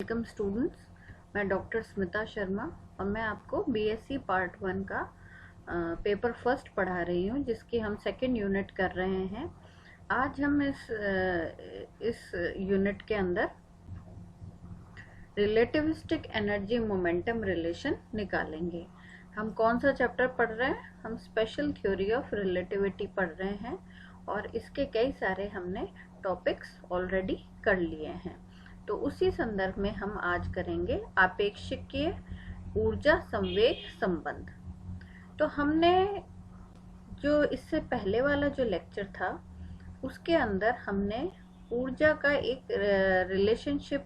Welcome students. मैं doctor Smita Sharma और मैं आपको बीएससी पार्ट 1 का पेपर फर्स्ट पढ़ा रही हूँ, जिसकी हम सेकेंड यूनिट कर रहे हैं। आज हम इस यूनिट के अंदर रिलेटिविस्टिक एनर्जी मोमेंटम रिलेशन निकालेंगे। हम कौन सा चैप्टर पढ़ रहे हैं? हम स्पेशल थ्योरी ऑफ रिलेटिविटी पढ़ रहे हैं और इसके कई सारे हमने टॉपिक्स ऑलरेडी कर लिए हैं। तो उसी संदर्भ में हम आज करेंगे आपेक्षिकीय ऊर्जा संवेग संबंध। तो हमने जो इससे पहले वाला जो लेक्चर था उसके अंदर हमने ऊर्जा का एक रिलेशनशिप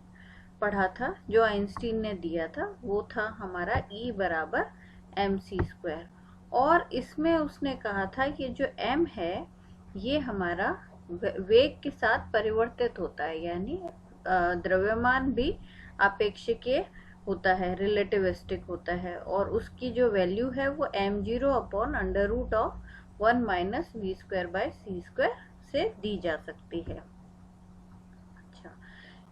पढ़ा था जो आइंस्टीन ने दिया था। वो था हमारा E बराबर mc²। और इसमें उसने कहा था कि जो m है ये हमारा वेग के साथ परिवर्तित होता है, यानी द्रव्यमान भी आपेक्षिकीय होता है, रिलेटिविस्टिक होता है, और उसकी जो वैल्यू है वो m0/√1 - v²/c² से दी जा सकती है। अच्छा,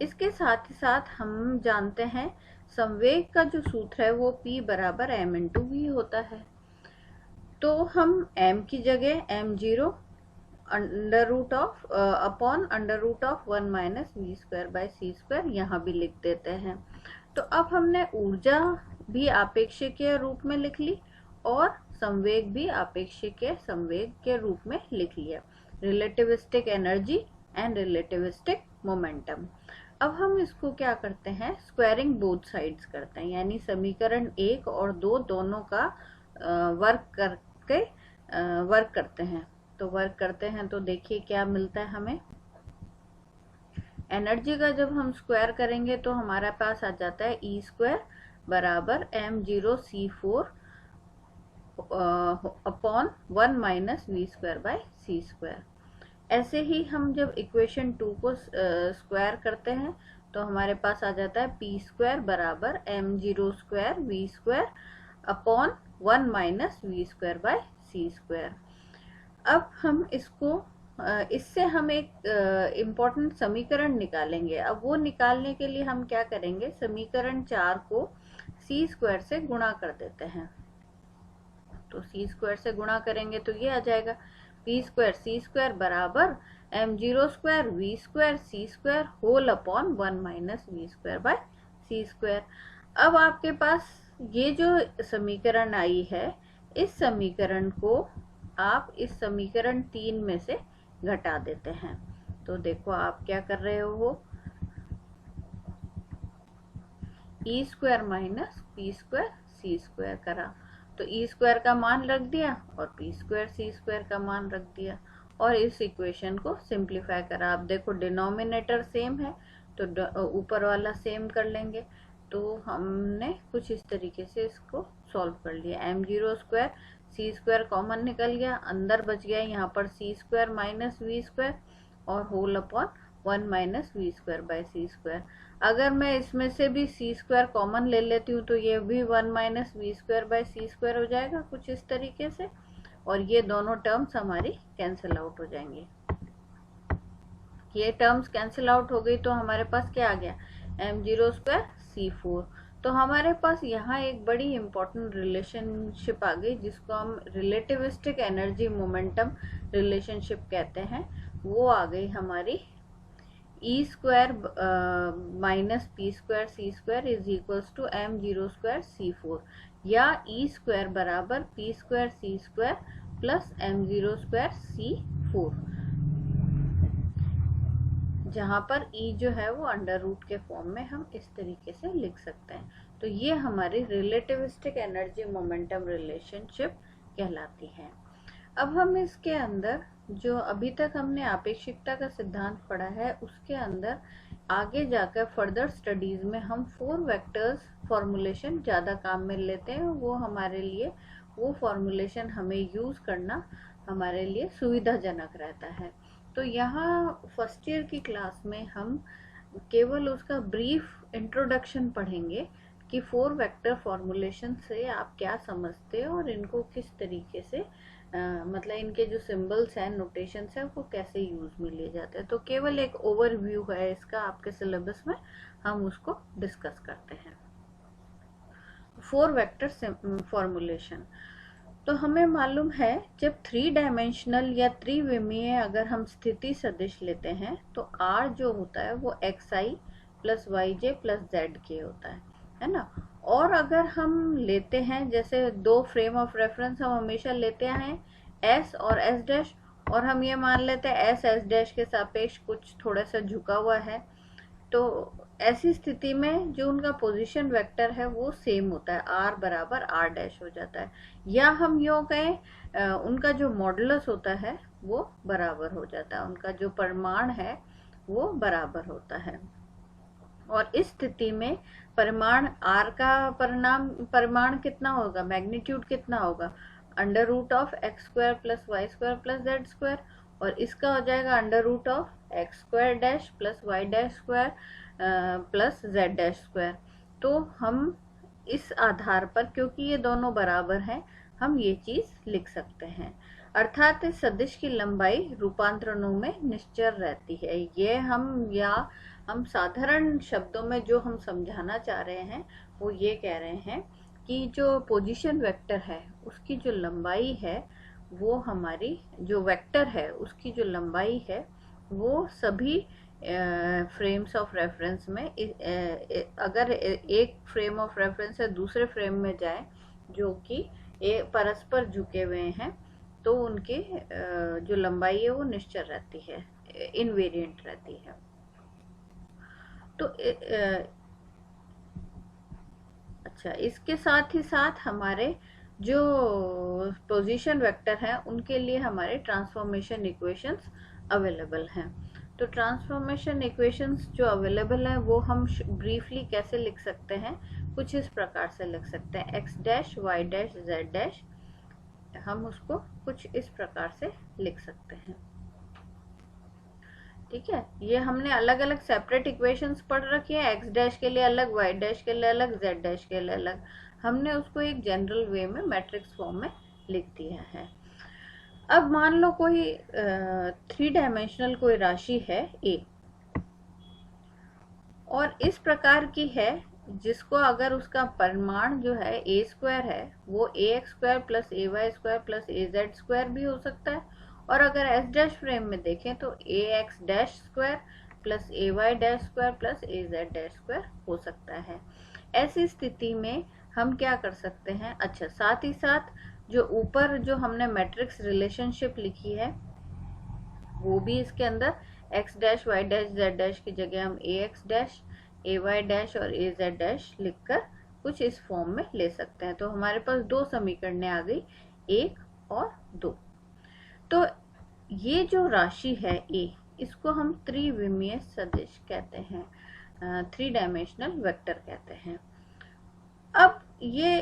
इसके साथ ही साथ हम जानते हैं संवेग का जो सूत्र है वो P बराबर m/v होता है। तो हम m की जगह m0 √1 - v²/c² यहाँ भी लिख देते हैं। तो अब हमने ऊर्जा भी आपेक्षिकीय रूप में लिख ली और संवेग भी आपेक्षिकीय संवेग के रूप में लिख लिया, relativistic energy and relativistic momentum. अब हम इसको क्या करते हैं, स्क्वायरिंग बोथ साइड्स करते हैं, यानी समीकरण 1 और 2 दोनों का वर्क करते हैं। तो वर्क करते हैं तो देखिए क्या मिलता है हमें। एनर्जी का जब हम स्क्वायर करेंगे तो हमारे पास आ जाता है E² बराबर m0c4/1 - v²/c²। ऐसे ही हम जब इक्वेशन 2 को स्क्वायर करते हैं तो हमारे पास आ जाता है P² बराबर m0² v²/1 - v²/c²। अब हम इससे हम एक इम्पोर्टेंट समीकरण निकालेंगे। अब वो निकालने के लिए हम क्या करेंगे, समीकरण 4 को c² से गुणा कर देते हैं। तो c² से गुणा करेंगे तो ये आ जाएगा P² c² बराबर m0² v²c² (1 - v²/c²। अब आपके पास ये जो समीकरण आई है, इस समीकरण को आप इस समीकरण 3 में से घटा देते हैं। तो देखो आप क्या कर रहे हो, E² - P²c² करा, तो E² का मान रख दिया और P²c² का मान रख दिया और इस इक्वेशन को सिंप्लीफाई करा। आप देखो डिनोमिनेटर सेम है तो ऊपर वाला सेम कर लेंगे। तो हमने कुछ इस तरीके से इसको सॉल्व कर लिया। m0² c² कॉमन निकल गया, अंदर बच गया यहाँ पर c² - v² और (1 - v²/c²। अगर मैं इसमें से भी c² कॉमन ले लेती हूँ तो ये भी 1 - v²/c² हो जाएगा कुछ इस तरीके से, और ये दोनों टर्म्स हमारी कैंसिल आउट हो जाएंगे। ये टर्म्स कैंसिल आउट हो गई तो हमारे पास क्या आ गया, m0² c4। तो हमारे पास यहाँ एक बड़ी इंपॉर्टेंट रिलेशनशिप आ गई जिसको हम रिलेटिविस्टिक एनर्जी मोमेंटम रिलेशनशिप कहते हैं। वो आ गई हमारी E² - P²c² = m0² c4, या E² बराबर P²c² प्लस m0² c4, जहाँ पर E जो है वो अंडर रूट के फॉर्म में हम इस तरीके से लिख सकते हैं। तो ये हमारी रिलेटिविस्टिक एनर्जी मोमेंटम रिलेशनशिप कहलाती है। अब हम इसके अंदर जो अभी तक हमने आपेक्षिकता का सिद्धांत पढ़ा है उसके अंदर आगे जाकर फर्दर स्टडीज में हम 4 वेक्टर्स फॉर्मूलेशन ज़्यादा काम में लेते हैं। वो हमारे लिए वो फॉर्मूलेशन हमें यूज़ करना हमारे लिए सुविधाजनक रहता है। तो यहाँ फर्स्ट ईयर की क्लास में हम केवल उसका ब्रीफ इंट्रोडक्शन पढ़ेंगे कि 4 वेक्टर फॉर्मूलेशन से आप क्या समझते हो और इनको किस तरीके से मतलब इनके जो सिंबल्स हैं, नोटेशंस हैं, वो कैसे यूज में लिए जाते हैं। तो केवल एक ओवरव्यू है इसका आपके सिलेबस में, हम उसको डिस्कस करते हैं। 4 वेक्टर फॉर्मुलेशन। तो हमें मालूम है जब 3 डायमेंशनल या त्रिविमीय अगर हम स्थिति सदिश लेते हैं तो R जो होता है वो xi plus yj plus zk होता है ना। और अगर हम लेते हैं जैसे 2 फ्रेम ऑफ रेफरेंस हम हमेशा लेते हैं S और S डैश, और हम ये मान लेते हैं S S डैश के सापेक्ष कुछ थोड़ा सा झुका हुआ है, तो ऐसी स्थिति में जो उनका पोजीशन वेक्टर है वो सेम होता है, R बराबर R डैश हो जाता है। या हम यूँ कहें उनका जो मॉडुलस होता है वो बराबर हो जाता है, उनका जो परिमाण है वो बराबर होता है। और इस स्थिति में परिमाण R का परिमाण कितना होगा, मैग्नीट्यूड कितना होगा, under root of X square plus Y square plus Z square, और इसका हो जाएगा under root of X square dash plus Y dash square plus Z dash square. तो हम इस आधार पर, क्योंकि ये दोनों बराबर हैं, हम ये चीज लिख सकते हैं। अर्थात इस सदिश की लंबाई रूपांतरणों में निश्चर रहती है। ये हम साधारण शब्दों में जो हम समझाना चाह रहे हैं वो ये कह रहे हैं कि जो पोजीशन वेक्टर है उसकी जो लंबाई है वो हमारी जो वेक्टर है उसकी जो लंबाई है वो सभी फ्रेम्स ऑफ रेफरेंस में अगर एक फ्रेम ऑफ रेफरेंस से दूसरे फ्रेम में जाए जो कि परस्पर झुके हुए हैं तो उनकी जो लंबाई है वो निश्चल रहती है, इनवेरिएंट रहती है। तो अच्छा, इसके साथ ही साथ हमारे जो पोजीशन वेक्टर हैं उनके लिए हमारे ट्रांसफॉर्मेशन इक्वेशंस अवेलेबल हैं। तो ट्रांसफॉर्मेशन इक्वेशंस जो अवेलेबल है वो हम ब्रीफली कैसे लिख सकते हैं, कुछ इस प्रकार से लिख सकते हैं, X dash Y dash Z dash, हम उसको कुछ इस प्रकार से लिख सकते हैं। ठीक है, ये हमने अलग अलग सेपरेट इक्वेशंस पढ़ रखी है, एक्स डैश के लिए अलग, वाई डैश के लिए अलग, जेड डैश के लिए अलग, हमने उसको एक जनरल वे में मैट्रिक्स फॉर्म में लिख दिया है। अब मान लो कोई 3 डायमेंशनल कोई राशि है a, और इस प्रकार की है जिसको अगर उसका परिमाण जो है a स्क्वायर है वो ax square plus ay square plus az square भी हो सकता है, और अगर एस डैश फ्रेम में देखें तो ax dash square plus ay dash square plus az dash square हो सकता है। ऐसी स्थिति में हम क्या कर सकते हैं, अच्छा साथ ही साथ जो ऊपर जो हमने मैट्रिक्स रिलेशनशिप लिखी है वो भी इसके अंदर x dash y dash z dash की जगह हम ax डैश ay डैश और az डैश लिखकर कुछ इस फॉर्म में ले सकते हैं। तो हमारे पास 2 समीकरणें आ गई, 1 और 2। तो ये जो राशि है a, इसको हम त्रिविमीय सदिश कहते हैं, 3 डायमेंशनल वेक्टर कहते हैं। अब ये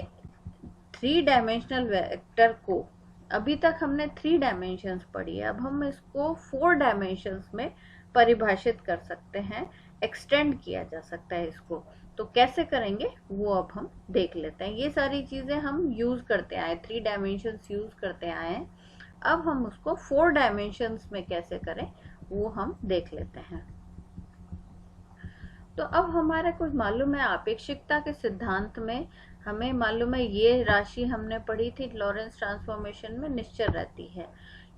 3 डायमेंशनल वेक्टर को, अभी तक हमने 3 डायमेंशंस पढ़ी है, अब हम इसको 4 डायमेंशंस में परिभाषित कर सकते हैं, एक्सटेंड किया जा सकता है इसको। तो कैसे करेंगे वो अब हम देख लेते हैं। ये सारी चीजें हम यूज करते आए, 3 डायमेंशंस यूज करते आए हैं, अब हम उसको 4 डायमेंशंस में कैसे करें वो हम देख लेते हैं। तो अब हमारे कुछ मालूम है, आपेक्षिकता के सिद्धांत में हमें मालूम है ये राशि हमने पढ़ी थी लॉरेंस ट्रांसफॉर्मेशन में निश्चल रहती है,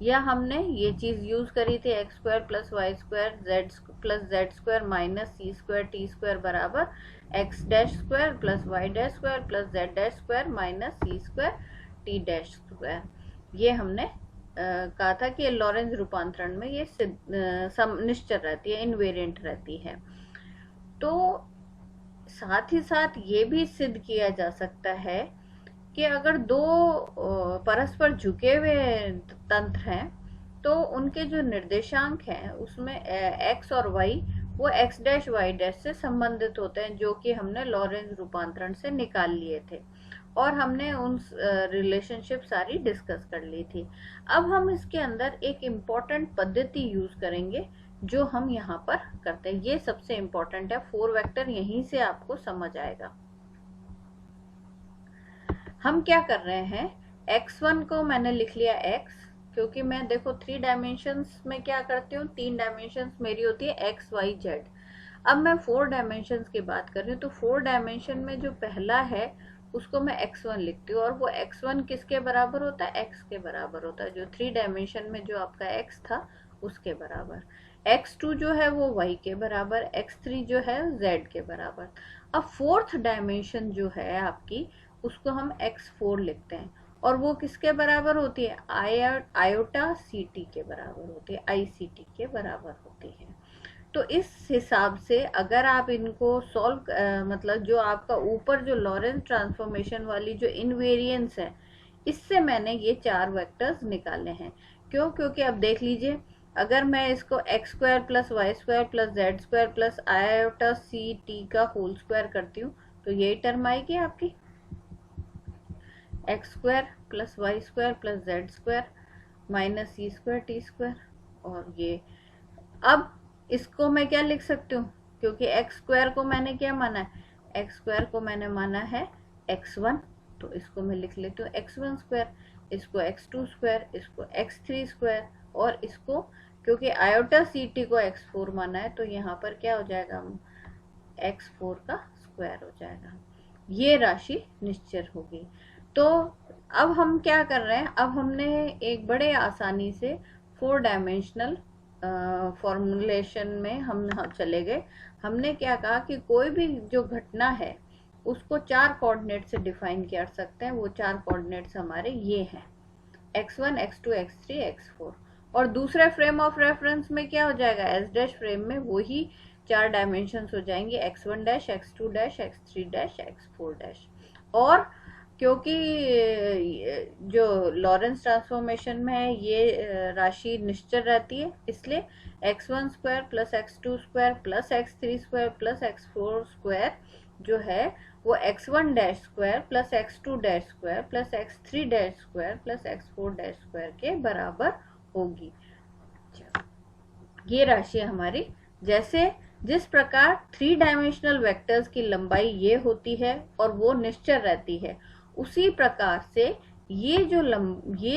या हमने ये चीज यूज करी थी X square plus Y square Z plus Z square minus C square T square बराबर X dash square plus Y dash square plus Z dash square minus C square T dash square. ये हमने कहा था कि Lawrence रूपांतरण में ये निश्चल रहती है, इनवेरिएंट रहती है। तो साथ ही साथ ये भी सिद्ध किया जा सकता है कि अगर 2 परस्पर झुके हुए तंत्र हैं तो उनके जो निर्देशांक हैं उसमें x और y वो x डैश y डैश से संबंधित होते हैं, जो कि हमने लॉरेंस रूपांतरण से निकाल लिए थे और हमने उन रिलेशनशिप सारी डिस्कस कर ली थी। अब हम इसके अंदर एक इम्पॉर्टेंट पद्धति यूज करेंगे जो हम यहाँ पर करते हैं, ये सबसे इम्पोर्टेंट है, 4 वेक्टर यहीं से आपको समझ आएगा। हम क्या कर रहे हैं, x1 को मैंने लिख लिया x, क्योंकि मैं देखो 3 डायमेंशंस में क्या करती हूँ, 3 डायमेंशंस मेरी होती है x y z। अब मैं 4 डायमेंशंस की बात कर रही हूँ, तो 4 डायमेंशन में जो पहला है उसको मैं x1 लिखती हूँ, और वो x1 किसके बराबर होता है, x के बराबर होता है, जो 3 डायमेंशन में जो आपका x था उसके बराबर। x2 जो है वो y के बराबर, x3 जो है z के बराबर। अब 4th डायमेंशन जो है आपकी, उसको हम x4 लिखते हैं, और वो किसके बराबर होती है, आयोटा सी टी के बराबर होती है, आई सी टी के बराबर होती है। तो इस हिसाब से अगर आप इनको सॉल्व मतलब जो आपका ऊपर जो लॉरेंस ट्रांसफॉर्मेशन वाली जो इनवेरिएंस है, इससे मैंने ये 4 वेक्टर्स निकाले हैं। क्यों, क्योंकि अब देख लीजिए, अगर मैं इसको X square plus Y square plus Z square plus iota C T का होल स्क्वायर करती हूँ, तो यही टर्म आएगी आपकी, X square plus Y square plus Z square minus C square T square. और ये अब इसको मैं क्या लिख सकती हूँ, क्योंकि एक्स स्क्वायर को मैंने क्या माना है, एक्स स्क्वायर को मैंने माना है x1, तो इसको मैं लिख लेती हूँ x1 स्क्वायर, इसको x2 स्क्वायर, इसको x3 स्क्वायर, और इसको क्योंकि आयोटा सी टी को x4 माना है, तो यहाँ पर क्या हो जाएगा, x4 का स्क्वायर हो जाएगा। ये राशि निश्चर होगी। तो अब हम क्या कर रहे हैं, अब हमने एक बड़े आसानी से 4 डायमेंशनल फॉर्मूलेशन में हम चले गए। हमने क्या कहा कि कोई भी जो घटना है उसको 4 कोऑर्डिनेट से डिफाइन कर सकते हैं। वो 4 कोऑर्डिनेट्स हमारे ये हैं, x1 x2 x3 x4। और दूसरे फ्रेम ऑफ रेफरेंस में क्या हो जाएगा, एस डैश फ्रेम में वही 4 डायमेंशंस हो जाएंगे, x1 dash x2 dash x3 dash x4 dash. और क्योंकि जो लॉरेंस ट्रांसफॉर्मेशन में है ये राशि निश्चल रहती है, इसलिए x1 square plus x2 square plus x3 square plus x4 square जो है वो x1 dash square plus x2 dash square plus x3 dash square plus x4 dash square के बराबर होगी। ये राशि हमारी, जैसे जिस प्रकार 3 डायमेंशनल वेक्टर्स की लंबाई ये होती है और वो निश्चल रहती है, उसी प्रकार से ये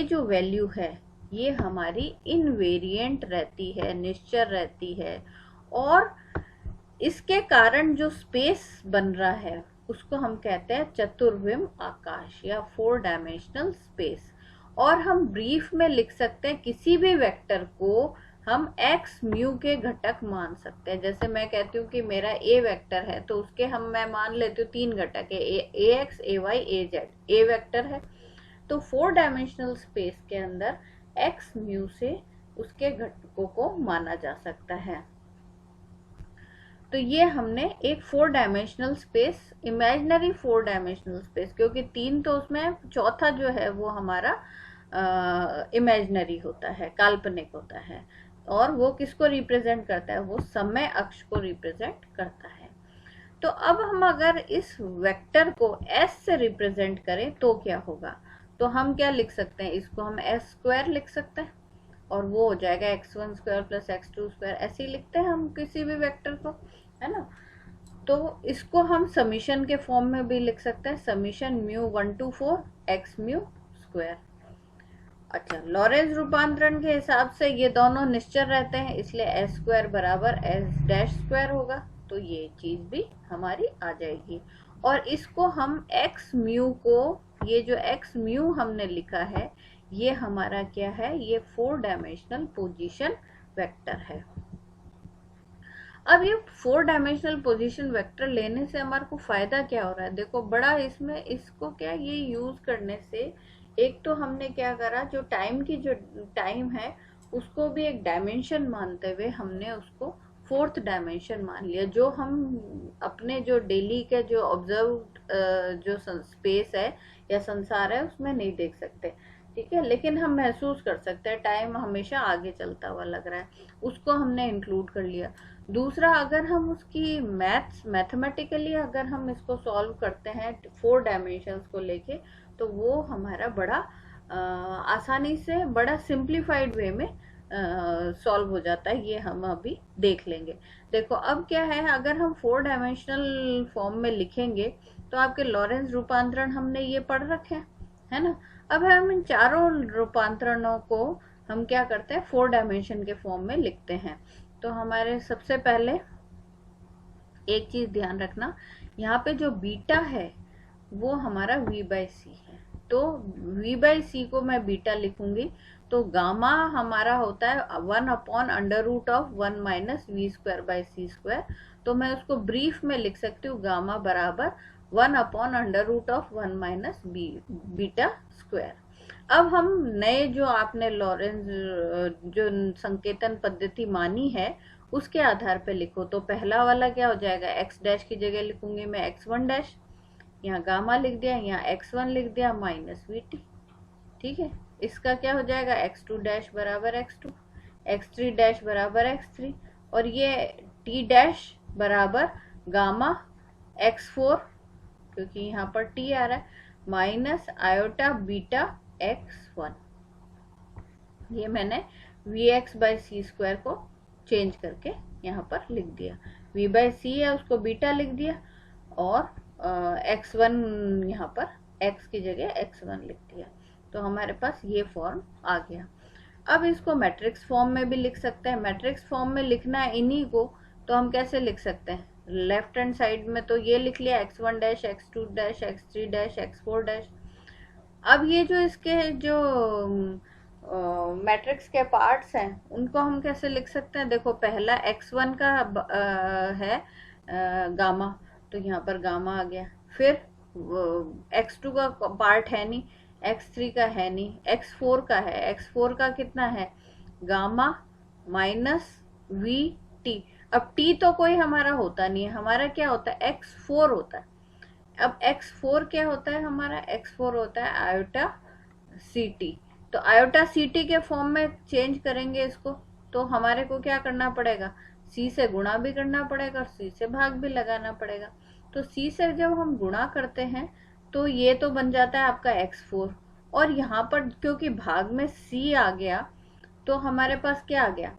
जो वैल्यू है ये हमारी इनवेरिएंट रहती है, निश्चल रहती है। और इसके कारण जो स्पेस बन रहा है उसको हम कहते हैं चतुर्विम आकाश या 4 डायमेंशनल स्पेस। और हम ब्रीफ में लिख सकते हैं, किसी भी वेक्टर को हम x म्यू के घटक मान सकते हैं। जैसे मैं कहती हूँ कि मेरा a वेक्टर है, तो उसके मैं मान लेती हूँ 3 घटक है, ax ay az, a vector है, तो 4 डायमेंशनल स्पेस के अंदर x म्यू से उसके घटकों को माना जा सकता है। तो ये हमने एक 4 dimensional space, imaginary 4 dimensional space, क्योंकि 3 तो उसमें, चौथा जो है वो हमारा इमेजिनरी होता है, काल्पनिक होता है, और वो किसको रिप्रेजेंट करता है, वो समय अक्ष को रिप्रेजेंट करता है। तो अब हम अगर इस वेक्टर को s से रिप्रेजेंट करें तो क्या होगा, तो हम क्या लिख सकते हैं, इसको हम s स्क्वायर लिख सकते हैं, और वो हो जाएगा x1 square plus x2 square, ऐसे ही लिखते हैं हम किसी भी वेक्टर को, है ना। तो इसको हम समीशन के फॉर्म में भी लिख सकते हैं, summation mu 1 to 4 x mu square. अच्छा, लॉरेंस रूपांतरण के हिसाब से ये दोनों निश्चल रहते हैं, इसलिए एस स्क्वायर बराबर एस डैश स्क्वायर होगा, तो ये चीज भी हमारी आ जाएगी। और इसको हम x म्यू को, ये जो x म्यू हमने लिखा है ये हमारा क्या है, ये 4 डायमेंशनल पोजीशन वेक्टर है। अब ये 4 डायमेंशनल पोजीशन वेक्टर लेने से हमारे को फायदा क्या हो रहा है, देखो बड़ा इसमें, इसको क्या ये यूज करने से एक तो हमने क्या करा, जो टाइम की जो टाइम है उसको भी एक डायमेंशन मानते हुए हमने उसको 4th डायमेंशन मान लिया, जो हम अपने जो डेली के जो ऑब्जर्व जो स्पेस है या संसार है उसमें नहीं देख सकते, ठीक है, लेकिन हम महसूस कर सकते हैं टाइम हमेशा आगे चलता हुआ लग रहा है, उसको हमने इंक्लूड कर लिया। दूसरा, अगर हम उसकी मैथमेटिकली अगर हम इसको सॉल्व करते हैं 4 डायमेंशंस को लेके, तो वो हमारा बड़ा आसानी से, बड़ा सिंप्लीफाइड वे में सॉल्व हो जाता है, ये हम अभी देख लेंगे। देखो अब क्या है, अगर हम 4 डायमेंशनल फॉर्म में लिखेंगे तो आपके लॉरेंस रूपांतरण हमने ये पढ़ रखे हैं, है ना। अब हम इन चारों रूपांतरणों को हम क्या करते हैं, 4 डायमेंशन के फॉर्म में लिखते हैं। तो हमारे सबसे पहले एक चीज ध्यान रखना, यहाँ पे जो बीटा है वो हमारा v/c है। तो v/c को मैं बीटा लिखूंगी, तो गामा हमारा होता है 1/√1 माइनस v²/c²। तो मैं उसको ब्रीफ में लिख सकती हूँ, गामा बराबर 1/√1 माइनस बीटा स्क्वायर। अब हम नए जो आपने लॉरेंज जो संकेतन पद्धति मानी है उसके आधार पे लिखो। तो पहला वाला क्या हो जाएगा, x डैश की जगह लिखूंगी मैं x1 डैश, यहाँ गामा लिख दिया, यहाँ x1 लिख दिया माइनस vt। ठीक है, इसका क्या हो जाएगा, x2 डैश बराबर x2, x3 डैश बराबर x3, और ये t डैश बराबर गामा x4, क्योंकि यहाँ पर t आ रहा है, माइनस आयोटा बीटा x1। ये मैंने vx/c² को चेंज करके यहाँ पर लिख दिया। v/c है उसको बीटा लिख दिया, और x1 यहाँ पर x की जगह x1 लिख दिया। तो हमारे पास ये फॉर्म आ गया। अब इसको मैट्रिक्स फॉर्म में भी लिख सकते हैं। मैट्रिक्स फॉर्म में लिखना है इन्हीं को, तो हम कैसे लिख सकते हैं, लेफ्ट हैंड साइड में तो ये लिख लिया x1 dash, x2 dash, x3 dash, x4 dash. अब ये जो इसके जो मैट्रिक्स के पार्ट्स हैं उनको हम कैसे लिख सकते हैं, देखो पहला x1 का है गामा, तो यहाँ पर गामा आ गया। फिर x2 का पार्ट है नहीं, x3 का है नहीं, x4 का है। x4 का कितना है, गामा माइनस vt। अब t तो कोई हमारा होता नहीं है, हमारा क्या होता है, x4 होता है। अब x4 क्या होता है हमारा, x4 होता है आयोटा ct। तो आयोटा ct के फॉर्म में चेंज करेंगे इसको, तो हमारे को क्या करना पड़ेगा, c से गुणा भी करना पड़ेगा और c से भाग भी लगाना पड़ेगा। तो c से जब हम गुणा करते हैं तो ये तो बन जाता है आपका x4, और यहाँ पर क्योंकि भाग में c आ गया तो हमारे पास क्या आ गया,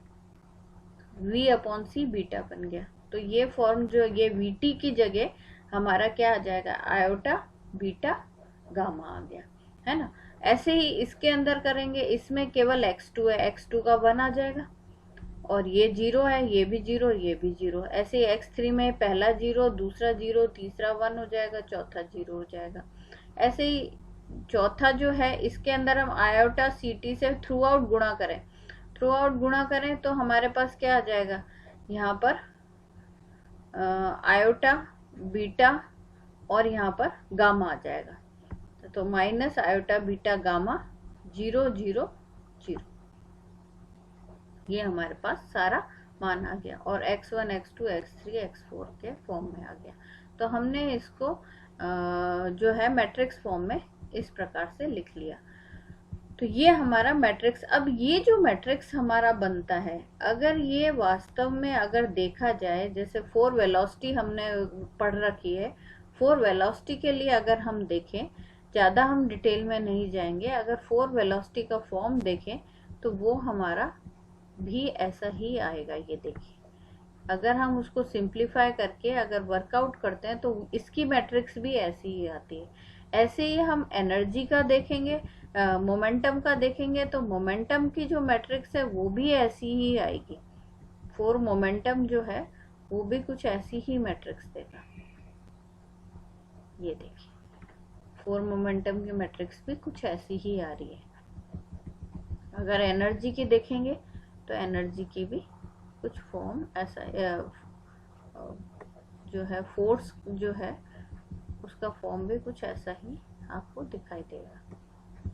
v/c बीटा बन गया। तो ये फॉर्म जो ये vt की जगह हमारा क्या आ जाएगा, आयोटा बीटा गामा आ गया, है ना। ऐसे ही इसके अंदर करेंगे, इसमें केवल x2 है, x2 का 1 आ जाएगा, और ये 0 है, ये भी 0, ये भी 0। ऐसे ही x3 में पहला 0, दूसरा 0, तीसरा 1 हो जाएगा, चौथा 0 हो जाएगा। ऐसे ही चौथा जो है इसके अंदर हम आयोटा ct से थ्रू आउट गुणा करें, थ्रू आउट गुणा करें तो हमारे पास क्या आ जाएगा, यहाँ पर आयोटा बीटा और यहाँ पर गामा आ जाएगा। तो माइनस आयोटा बीटा गामा 0 0 0, ये हमारे पास सारा मान आ गया, और x1 x2 x3 x4 के फॉर्म में आ गया। तो हमने इसको जो है मैट्रिक्स फॉर्म में इस प्रकार से लिख लिया। तो ये हमारा मैट्रिक्स। अब ये जो मैट्रिक्स हमारा बनता है, अगर ये वास्तव में अगर देखा जाए, जैसे 4 वेलोसिटी हमने पढ़ रखी है, 4 वेलोसिटी के लिए अगर हम देखें, ज़्यादा हम डिटेल में नहीं जाएंगे, अगर 4 वेलोसिटी का फॉर्म देखें तो वो हमारा भी ऐसा ही आएगा। ये देखिए, अगर हम उसको सिंप्लीफाई करके अगर वर्कआउट करते हैं तो इसकी मैट्रिक्स भी ऐसी ही आती है। ऐसे ही हम एनर्जी का देखेंगे, मोमेंटम का देखेंगे, तो मोमेंटम की जो मैट्रिक्स है वो भी ऐसी ही आएगी। 4 मोमेंटम जो है वो भी कुछ ऐसी ही मैट्रिक्स देगा। ये देखिए, 4 मोमेंटम की मैट्रिक्स भी कुछ ऐसी ही आ रही है। अगर एनर्जी की देखेंगे तो एनर्जी की भी कुछ फॉर्म ऐसा जो है, फोर्स जो है उसका फॉर्म भी कुछ ऐसा ही आपको दिखाई देगा।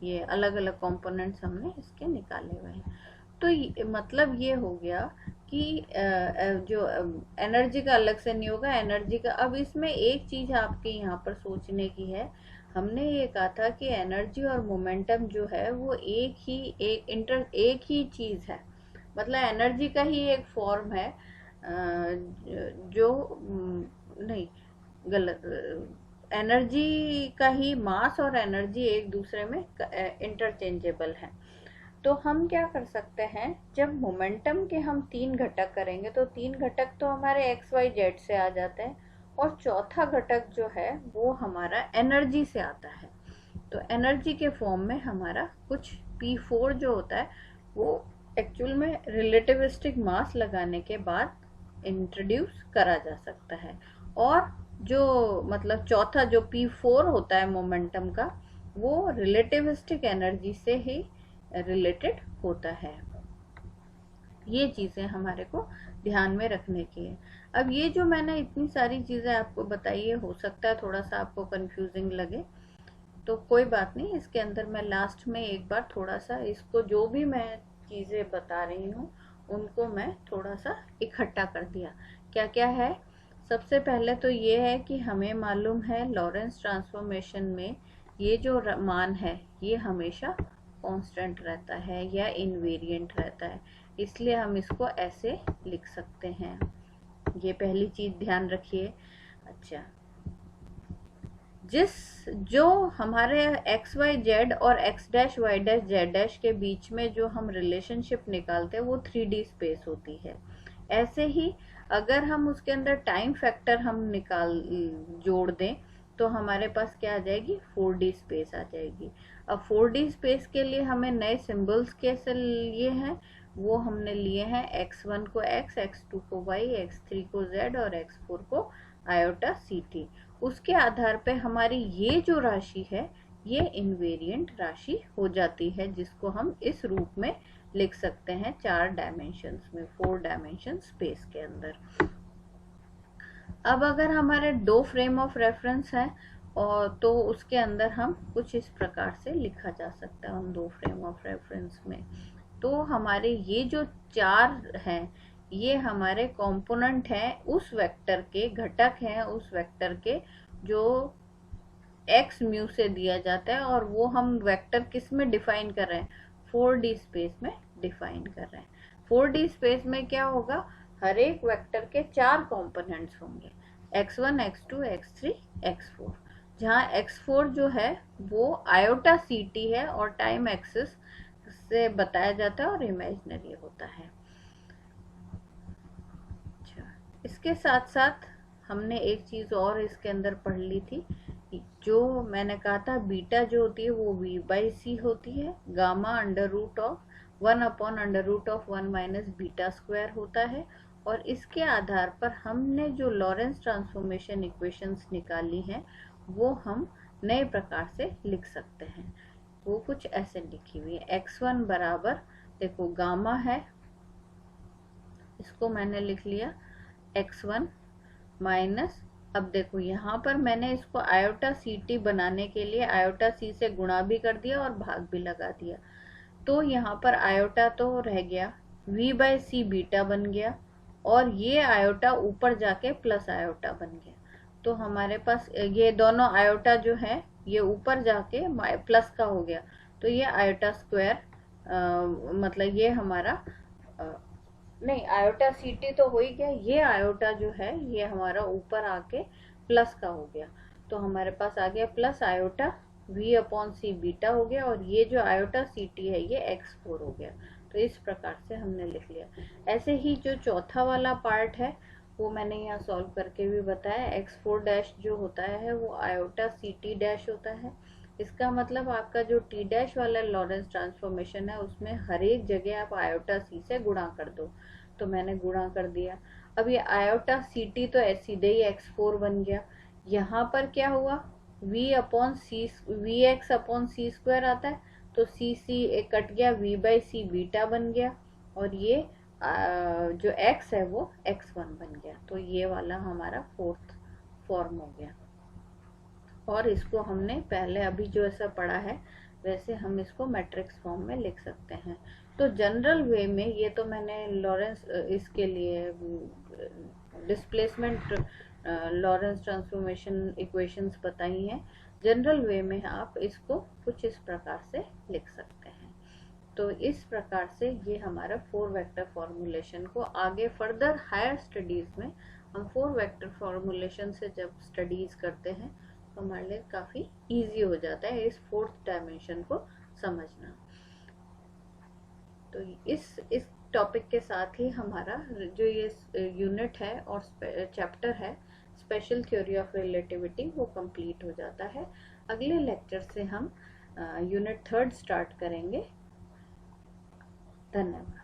ये अलग अलग कंपोनेंट्स हमने इसके निकाले हुए हैं। तो मतलब ये हो गया कि जो एनर्जी का अलग से नहीं होगा, एनर्जी का। अब इसमें एक चीज आपके यहाँ पर सोचने की है, हमने ये कहा था कि एनर्जी और मोमेंटम जो है वो एक ही चीज है, मतलब एनर्जी का ही एक फॉर्म है, जो नहीं, गलत, एनर्जी का ही मास और एनर्जी एक दूसरे में इंटरचेंजेबल है। तो हम क्या कर सकते हैं, जब मोमेंटम के हम 3 घटक करेंगे तो 3 घटक तो हमारे एक्स वाई जेड से आ जाते हैं, और चौथा घटक जो है वो हमारा एनर्जी से आता है। तो एनर्जी के फॉर्म में हमारा कुछ P4 जो होता है वो एक्चुअल में रिलेटिविस्टिक मास लगाने के बाद इंट्रोड्यूस करा जा सकता है। और जो मतलब चौथा जो P4 होता है मोमेंटम का, वो रिलेटिविस्टिक एनर्जी से ही रिलेटेड होता है। ये चीज़ें हमारे को ध्यान में रखने की है। अब ये जो मैंने इतनी सारी चीज़ें आपको बताई है, हो सकता है थोड़ा सा आपको कंफ्यूजिंग लगे, तो कोई बात नहीं। इसके अंदर मैं लास्ट में एक बार थोड़ा सा इसको जो भी मैं चीज़ें बता रही हूँ उनको मैं थोड़ा सा इकट्ठा कर दिया। क्या क्या है? सबसे पहले तो ये है कि हमें मालूम है लॉरेंस ट्रांसफॉर्मेशन में ये जो मान है ये हमेशा कांस्टेंट रहता है या इनवेरिएंट रहता है, इसलिए हम इसको ऐसे लिख सकते हैं। ये पहली चीज ध्यान रखिए। अच्छा, जो हमारे एक्स वाई जेड और X dash Y dash Z dash के बीच में जो हम रिलेशनशिप निकालते हैं वो 3D स्पेस होती है। ऐसे ही अगर हम उसके अंदर टाइम फैक्टर हम जोड़ दें तो हमारे पास क्या आ जाएगी? 4D स्पेस आ जाएगी। अब 4D स्पेस के लिए हमें नए सिंबल्स कैसे लिए हैं? वो हमने लिए हैं x1 को x, x2 को y, x3 को z और x4 को आयोटा ct। उसके आधार पे हमारी ये जो राशि है ये इनवेरिएंट राशि हो जाती है, जिसको हम इस रूप में लिख सकते हैं 4 डायमेंशंस में, 4 डायमेंशन स्पेस के अंदर। अब अगर हमारे 2 फ्रेम ऑफ रेफरेंस है और तो उसके अंदर हम कुछ इस प्रकार से लिखा जा सकता है उन 2 फ्रेम ऑफ रेफरेंस में। तो हमारे ये जो 4 हैं ये हमारे कंपोनेंट हैं उस वेक्टर के, घटक हैं उस वेक्टर के जो x म्यू से दिया जाता है, और वो हम वेक्टर किस में डिफाइन कर रहे हैं? 4D स्पेस में डिफाइन कर रहे हैं। 4D स्पेस में क्या होगा? हर एक वेक्टर के 4 कंपोनेंट्स होंगे, x1, x2, x3, x4, जहाँ x4 जो है वो आयोटा ct है और टाइम एक्सिस से बताया जाता है और इमेजिनरी होता है। अच्छा, इसके साथ साथ हमने एक चीज और इसके अंदर पढ़ ली थी, जो मैंने कहा था बीटा जो होती है वो v/c होती है, गामा √1/√1 माइनस बीटा स्क्वायर होता है। और इसके आधार पर हमने जो लॉरेंस ट्रांसफॉर्मेशन इक्वेशंस निकाली हैं वो हम नए प्रकार से लिख सकते हैं। वो कुछ ऐसे लिखी हुई है। x1 बराबर, देखो गामा है, इसको मैंने लिख लिया x1 माइनस, अब देखो यहाँ पर मैंने इसको आयोटा ct बनाने के लिए आयोटा c से गुणा भी कर दिया और भाग भी लगा दिया, तो यहाँ पर आयोटा तो रह गया, v/c बीटा बन गया और ये आयोटा ऊपर जाके प्लस आयोटा बन गया। तो हमारे पास ये दोनों आयोटा जो है ये ऊपर जाके प्लस का हो गया, तो ये आयोटा स्क्वायर मतलब ये हमारा नहीं, आयोटा ct तो हो ही गया, ये आयोटा जो है ये हमारा ऊपर आके प्लस का हो गया, तो हमारे पास आ गया प्लस आयोटा v/c बीटा हो गया, और ये जो आयोटा ct है ये x4 हो गया। तो इस प्रकार से हमने लिख लिया। ऐसे ही जो चौथा वाला पार्ट है वो मैंने यहाँ सॉल्व करके भी बताया। x4 डैश जो होता है वो आयोटा ct डैश होता है। इसका मतलब आपका जो t डैश वाला लॉरेंस ट्रांसफॉर्मेशन है उसमें हर एक जगह आप आयोटा c से गुणा कर दो, तो मैंने गुणा कर दिया। अब ये आयोटा ct तो सीधे ही x4 बन गया। यहाँ पर क्या हुआ? vx/c स्क्वायर आता है, तो c कट गया, v/c बीटा बन गया, और ये जो x है वो x1 बन गया। तो ये वाला हमारा 4th फॉर्म हो गया। और इसको हमने पहले अभी जो ऐसा पढ़ा है वैसे हम इसको मैट्रिक्स फॉर्म में लिख सकते हैं। तो जनरल वे में ये तो मैंने लॉरेंस इसके लिए डिस्प्लेसमेंट लॉरेंस ट्रांसफॉर्मेशन इक्वेशंस बताई हैं। जनरल वे में आप इसको कुछ इस प्रकार से लिख सकते हैं। तो इस प्रकार से ये हमारा 4 वेक्टर फॉर्मूलेशन को आगे फर्दर हायर स्टडीज में हम 4 वेक्टर फॉर्मूलेशन से जब स्टडीज करते हैं तो हमारे लिए काफी इजी हो जाता है इस 4th डायमेंशन को समझना। तो इस टॉपिक के साथ ही हमारा जो ये यूनिट है और चैप्टर है स्पेशल थ्योरी ऑफ रिलेटिविटी वो कंप्लीट हो जाता है। अगले लेक्चर से हम यूनिट 3 स्टार्ट करेंगे। धन्यवाद।